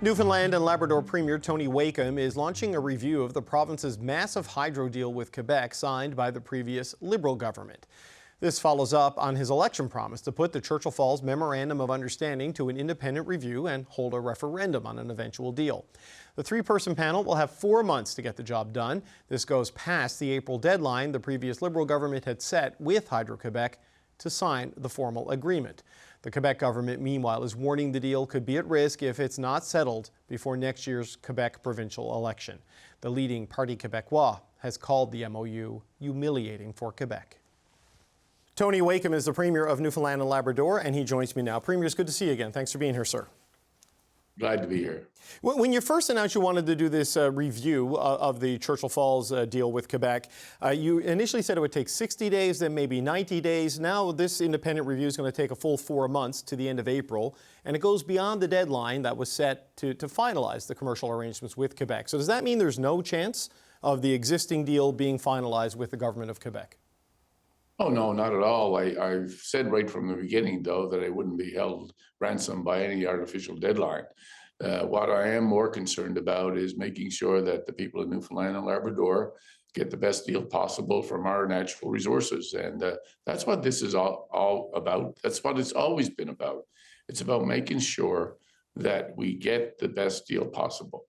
Newfoundland and Labrador Premier Tony Wakeham is launching a review of the province's massive hydro deal with Quebec signed by the previous Liberal government. This follows up on his election promise to put the Churchill Falls Memorandum of Understanding to an independent review and hold a referendum on an eventual deal. The three-person panel will have 4 months to get the job done. This goes past the April deadline the previous Liberal government had set with Hydro-Quebec to sign the formal agreement. The Quebec government, meanwhile, is warning the deal could be at risk if it's not settled before next year's Quebec provincial election. The leading Parti Québécois has called the MOU humiliating for Quebec. Tony Wakeham is the Premier of Newfoundland and Labrador, and he joins me now. Premier, it's good to see you again. Thanks for being here, sir. Glad to be here. When you first announced you wanted to do this review of the Churchill Falls deal with Quebec, you initially said it would take 60 days, then maybe 90 days. Now this independent review is going to take a full 4 months to the end of April, and it goes beyond the deadline that was set to finalize the commercial arrangements with Quebec. So does that mean there's no chance of the existing deal being finalized with the government of Quebec? Oh, no, not at all. I've said right from the beginning, though, that I wouldn't be held ransom by any artificial deadline. What I am more concerned about is making sure that the people of Newfoundland and Labrador get the best deal possible from our natural resources. And that's what this is all about. That's what it's always been about. It's about making sure that we get the best deal possible.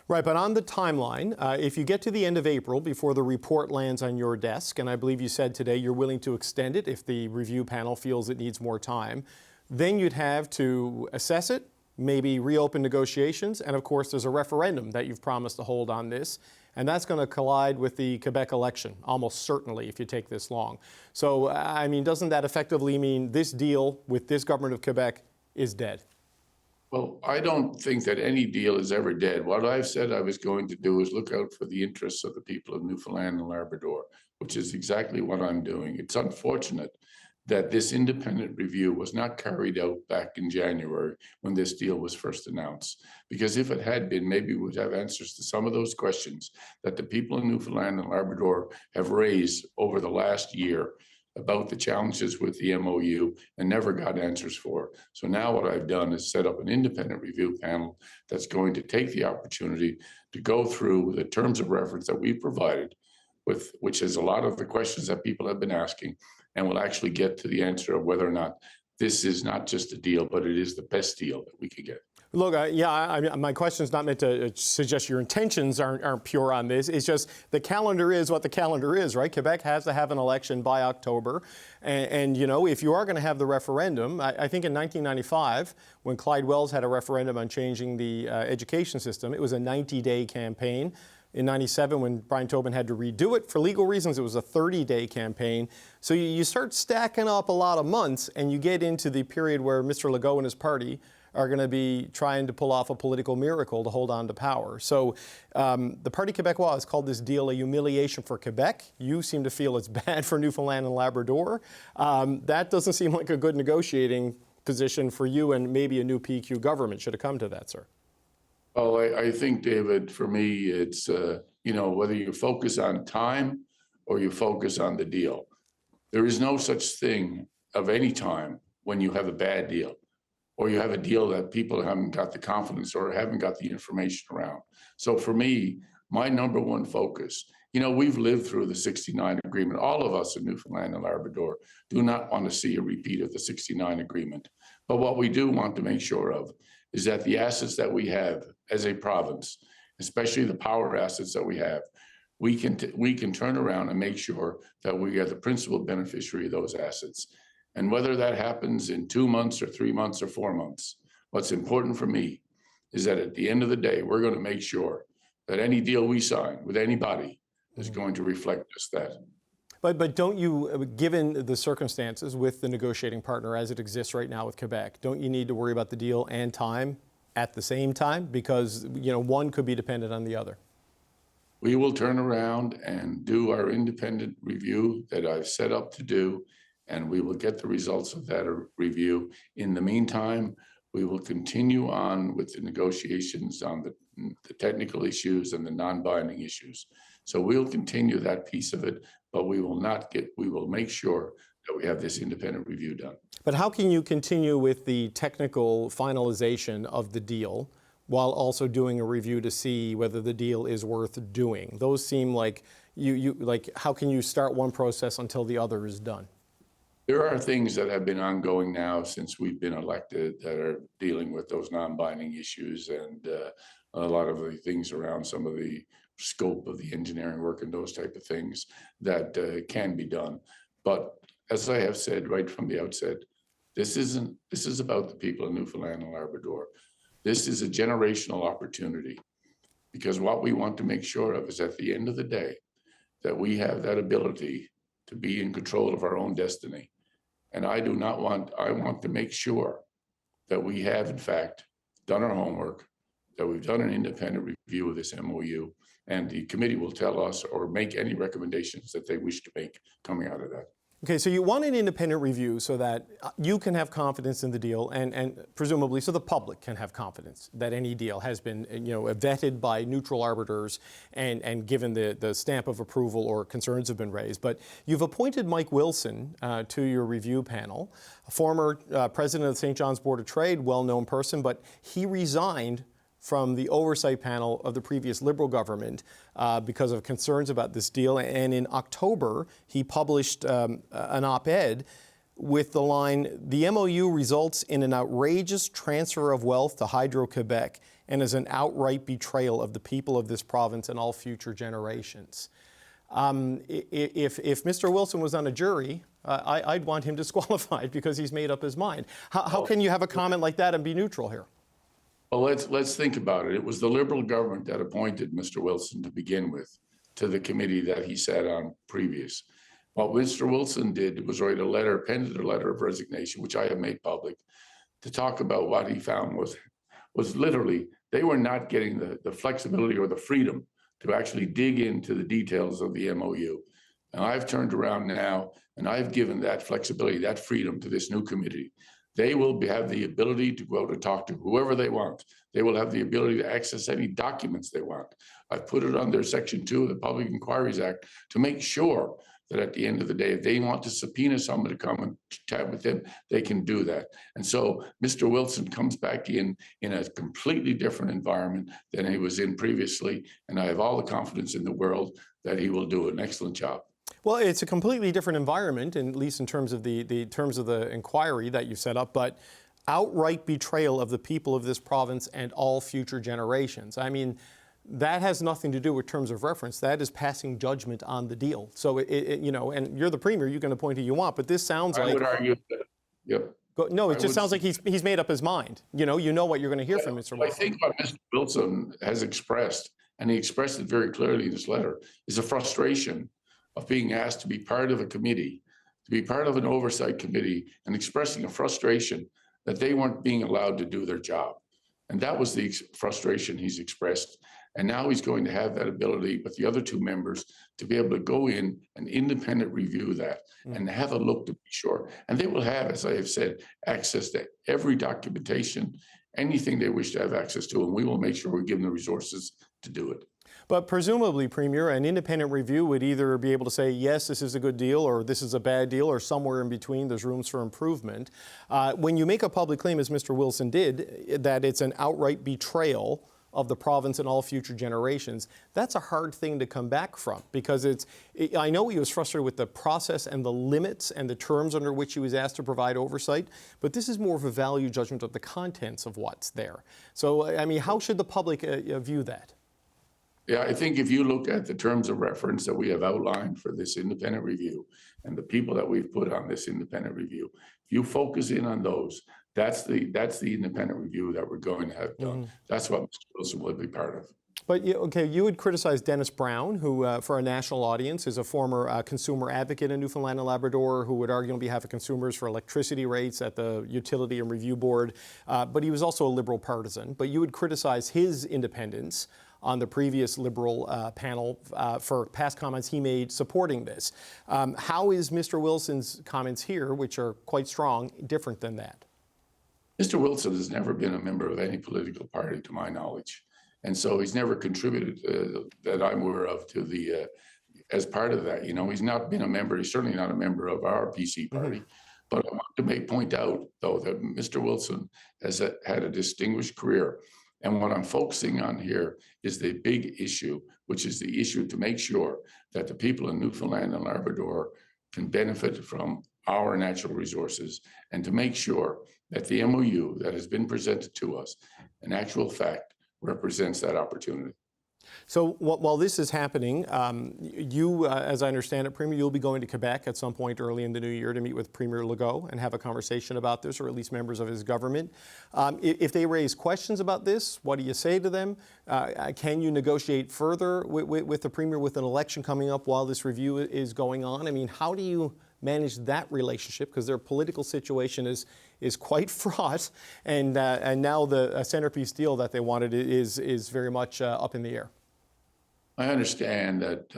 Right, but on the timeline, if you get to the end of April before the report lands on your desk, and I believe you said today you're willing to extend it if the review panel feels it needs more time, then you'd have to assess it, maybe reopen negotiations, and of course there's a referendum that you've promised to hold on this, and that's going to collide with the Quebec election, almost certainly, if you take this long. So, I mean, doesn't that effectively mean this deal with this government of Quebec is dead? Well, I don't think that any deal is ever dead. What I've said I was going to do is look out for the interests of the people of Newfoundland and Labrador, which is exactly what I'm doing. It's unfortunate that this independent review was not carried out back in January when this deal was first announced. Because if it had been, maybe we would have answers to some of those questions that the people in Newfoundland and Labrador have raised over the last year about the challenges with the MOU and never got answers for. So now what I've done is set up an independent review panel that's going to take the opportunity to go through the terms of reference that we've provided, which is a lot of the questions that people have been asking, and will actually get to the answer of whether or not this is not just a deal, but it is the best deal that we could get. Look, my question is not meant to suggest your intentions aren't pure on this. It's just the calendar is what the calendar is, right? Quebec has to have an election by October. And you know, if you are going to have the referendum, I think in 1995, when Clyde Wells had a referendum on changing the education system, it was a 90-day campaign. In 97, when Brian Tobin had to redo it for legal reasons, it was a 30-day campaign. So you start stacking up a lot of months, and you get into the period where Mr. Legault and his party are going to be trying to pull off a political miracle to hold on to power. So the Parti Québécois has called this deal a humiliation for Quebec. You seem to feel it's bad for Newfoundland and Labrador. That doesn't seem like a good negotiating position for you and maybe a new PQ government should have come to that, sir. Well, I think, David, for me, it's, you know, whether you focus on time or you focus on the deal. There is no such thing of any time when you have a bad deal, or you have a deal that people haven't got the confidence or haven't got the information around. So for me, my number one focus, you know, we've lived through the 69 agreement. All of us in Newfoundland and Labrador do not want to see a repeat of the 69 agreement. But what we do want to make sure of is that the assets that we have as a province, especially the power assets that we have, we can turn around and make sure that we are the principal beneficiary of those assets. And whether that happens in 2 months or 3 months or 4 months, what's important for me is that at the end of the day, we're going to make sure that any deal we sign with anybody is going to reflect just that. But don't you, given the circumstances with the negotiating partner as it exists right now with Quebec, don't you need to worry about the deal and time at the same time? Because, you know, one could be dependent on the other. We will turn around and do our independent review that I've set up to do, and we will get the results of that review. In the meantime, we will continue on with the negotiations on the technical issues and the non-binding issues. So we'll continue that piece of it, but we will make sure that we have this independent review done. But how can you continue with the technical finalization of the deal while also doing a review to see whether the deal is worth doing. Those seem like like, how can you start one process until the other is done? There are things that have been ongoing now since we've been elected that are dealing with those non-binding issues and a lot of the things around some of the scope of the engineering work and those type of things that can be done. But as I have said right from the outset, this is about the people of Newfoundland and Labrador. This is a generational opportunity, because what we want to make sure of is at the end of the day that we have that ability to be in control of our own destiny. And I want to make sure that we have, in fact, done our homework, that we've done an independent review of this MOU, and the committee will tell us or make any recommendations that they wish to make coming out of that. Okay, so you want an independent review so that you can have confidence in the deal, and presumably so the public can have confidence that any deal has been, vetted by neutral arbiters and given the stamp of approval or concerns have been raised. But you've appointed Mike Wilson to your review panel, a former president of the St. John's Board of Trade, well-known person, but he resigned from the oversight panel of the previous Liberal government because of concerns about this deal. And in October, he published an op-ed with the line, "The MOU results in an outrageous transfer of wealth to Hydro-Quebec and is an outright betrayal of the people of this province and all future generations." If Mr. Wilson was on a jury, I'd want him disqualified because he's made up his mind. How can you have a comment like that and be neutral here? Well, let's think about it. It was the Liberal government that appointed Mr. Wilson to begin with to the committee that he sat on previous. What Mr. Wilson did was write penned a letter of resignation, which I have made public, to talk about what he found was literally they were not getting the flexibility or the freedom to actually dig into the details of the MOU. And I've turned around now and I've given that flexibility, that freedom to this new committee. They will have the ability to go to talk to whoever they want. They will have the ability to access any documents they want. I've put it under Section 2 of the Public Inquiries Act to make sure that at the end of the day, if they want to subpoena someone to come and chat with them, they can do that. And so Mr. Wilson comes back in a completely different environment than he was in previously. And I have all the confidence in the world that he will do an excellent job. Well, it's a completely different environment, at least in terms of the inquiry that you set up, but outright betrayal of the people of this province and all future generations. I mean, that has nothing to do with terms of reference. That is passing judgment on the deal. So, and you're the premier, you can appoint who you want, but this sounds like... I would argue that, yep. No, it just sounds like he's made up his mind. You know what you're going to hear from Mr. Wilson. I think what Mr. Wilson has expressed, and he expressed it very clearly in his letter, is a frustration of being asked to be part of a committee, to be part of an oversight committee, and expressing a frustration that they weren't being allowed to do their job. And that was the frustration he's expressed. And now he's going to have that ability with the other two members to be able to go in and independent review that and have a look to be sure. And they will have, as I have said, access to every documentation, anything they wish to have access to, and we will make sure we give them the resources to do it. But presumably, Premier, an independent review would either be able to say, yes, this is a good deal, or this is a bad deal, or somewhere in between, there's rooms for improvement. When you make a public claim, as Mr. Wilson did, that it's an outright betrayal of the province and all future generations, that's a hard thing to come back from, because I know he was frustrated with the process and the limits and the terms under which he was asked to provide oversight, but this is more of a value judgment of the contents of what's there. So, I mean, how should the public view that? Yeah, I think if you look at the terms of reference that we have outlined for this independent review and the people that we've put on this independent review, if you focus in on those, that's the independent review that we're going to have done. That's what Mr. Wilson will be part of. But you would criticize Dennis Brown, who, for a national audience, is a former consumer advocate in Newfoundland and Labrador, who would argue on behalf of consumers for electricity rates at the Utility and Review Board. But he was also a Liberal partisan. But you would criticize his independence on the previous Liberal panel for past comments he made supporting this. How is Mr. Wilson's comments here, which are quite strong, different than that? Mr. Wilson has never been a member of any political party, to my knowledge. And so he's never contributed that I'm aware of to the, as part of that. You know, he's not been a member, he's certainly not a member of our PC party. But I want to point out, though, that Mr. Wilson has had a distinguished career And what I'm focusing on here is the big issue, which is the issue to make sure that the people in Newfoundland and Labrador can benefit from our natural resources, and to make sure that the MOU that has been presented to us, in actual fact, represents that opportunity. So while this is happening, you, as I understand it, Premier, you'll be going to Quebec at some point early in the new year to meet with Premier Legault and have a conversation about this, or at least members of his government. If they raise questions about this, what do you say to them? Can you negotiate further with the Premier with an election coming up while this review is going on? I mean, how do you manage that relationship? Because their political situation is quite fraught, and now the centerpiece deal that they wanted is very much up in the air. I understand that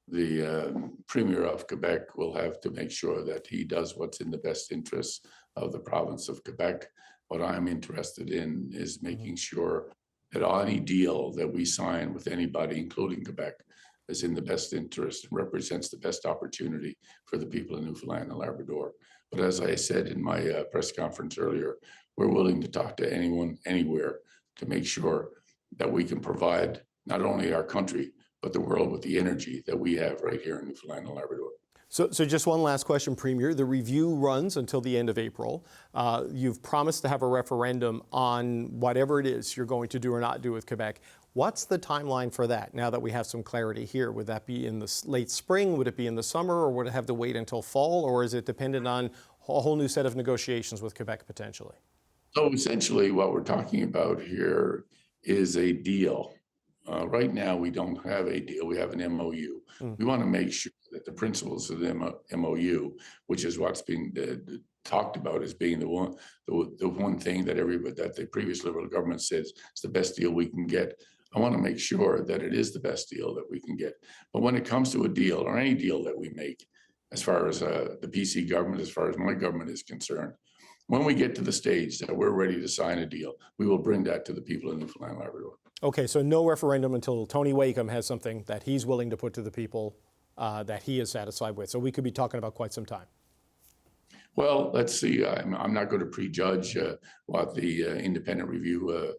the Premier of Quebec will have to make sure that he does what's in the best interests of the province of Quebec. What I'm interested in is making sure that any deal that we sign with anybody, including Quebec, is in the best interest and represents the best opportunity for the people of Newfoundland and Labrador. But as I said in my press conference earlier, we're willing to talk to anyone, anywhere, to make sure that we can provide not only our country, but the world with the energy that we have right here in Newfoundland and Labrador. So just one last question, Premier. The review runs until the end of April. You've promised to have a referendum on whatever it is you're going to do or not do with Quebec. What's the timeline for that now that we have some clarity here? Would that be in the late spring? Would it be in the summer? Or would it have to wait until fall? Or is it dependent on a whole new set of negotiations with Quebec potentially? So essentially what we're talking about here is a deal. Right now, we don't have a deal. We have an MOU. We want to make sure that the principles of the MOU, which is what's being talked about as being the one thing that that the previous Liberal government says is the best deal we can get. I want to make sure that it is the best deal that we can get. But when it comes to a deal, or any deal that we make, as far as the PC government, as far as my government is concerned, when we get to the stage that we're ready to sign a deal, we will bring that to the people of Newfoundland and Labrador. Okay, so no referendum until Tony Wakeham has something that he's willing to put to the people that he is satisfied with. So we could be talking about quite some time. Well, let's see. I'm not going to prejudge what the independent review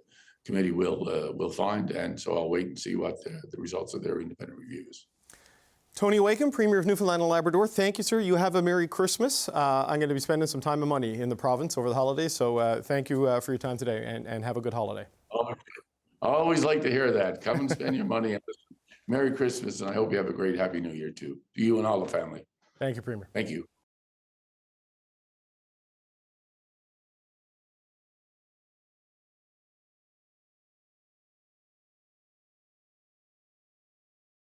committee will find, and so I'll wait and see what the results of their independent review is. Tony Wakeham, Premier of Newfoundland and Labrador, thank you, sir. You have a Merry Christmas. I'm going to be spending some time and money in the province over the holidays, so thank you for your time today, and have a good holiday. I always like to hear that. Come and spend your money. Merry Christmas, and I hope you have a great Happy New Year, too. To you and all the family. Thank you, Premier. Thank you.